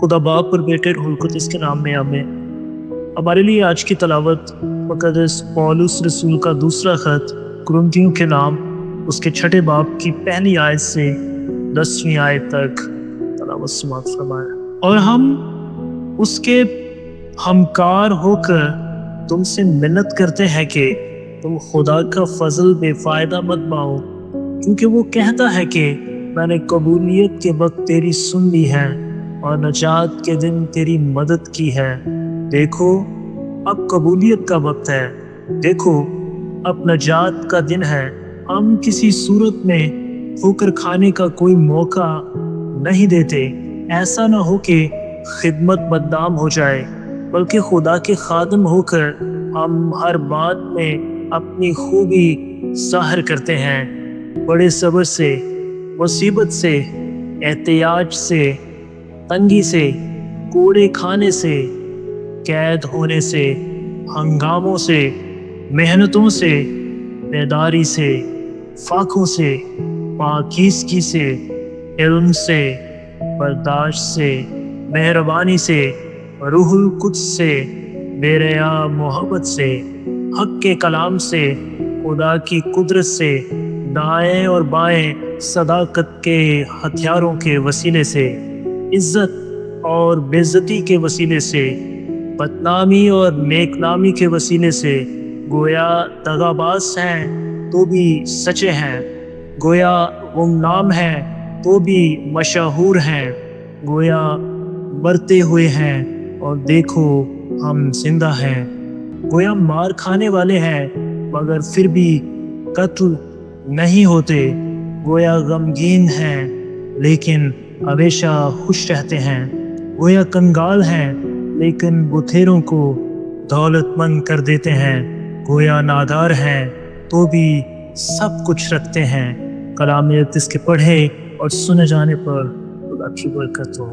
खुदा बाप और बेटे रूहुल कुद्दुस के नाम में आमीन। हमारे लिए आज की तलावत मुक़द्दस पौलुस रसूल का दूसरा खत कुरिन्थियों के नाम उसके छठे बाब की पहली आयत से 10वीं आयत तक तलावत समाअत फरमाएं। और हम उसके हमकार होकर तुमसे मिन्नत करते हैं कि तुम खुदा का फजल बेफायदा मत पाओ, क्योंकि वो कहता है कि मैंने कबूलियत के वक्त तेरी सुन ली है और नजात के दिन तेरी मदद की है। देखो अब कबूलियत का वक्त है, देखो अब नजात का दिन है। हम किसी सूरत में ठोकर खाने का कोई मौका नहीं देते, ऐसा ना हो कि खिदमत बदनाम हो जाए, बल्कि खुदा के खादम होकर हम हर बात में अपनी खूबी ज़ाहिर करते हैं। बड़े सब्र से, मुसीबत से, एहतियाज से, तंगी से, कोड़े खाने से, कैद होने से, हंगामों से, मेहनतों से, बेदारी से, फाकों से, पाकीज़गी से, इल्म से, बर्दाश्त से, मेहरबानी से, रूहुल कुद्दुस से, बेरिया मोहब्बत से, हक के कलाम से, खुदा की कुदरत से, दाएं और बाएं सदाकत के हथियारों के वसीले से, इज्जत और बेइज्जती के वसीले से, बदनामी और नेकनामी के वसीले से, गोया दगाबाज हैं तो भी सच्चे हैं, गोया गुमनाम हैं तो भी मशहूर हैं, गोया मरते हुए हैं और देखो हम जिंदा हैं, गोया मार खाने वाले हैं मगर फिर भी कत्ल नहीं होते, गोया गमगीन हैं लेकिन हमेशा खुश रहते हैं, गोया कंगाल हैं लेकिन बुथेरों को दौलतमंद कर देते हैं, गोया नादार हैं तो भी सब कुछ रखते हैं। कलाम मुक़द्दस के पढ़े और सुने जाने पर खुदा की बरकत हो।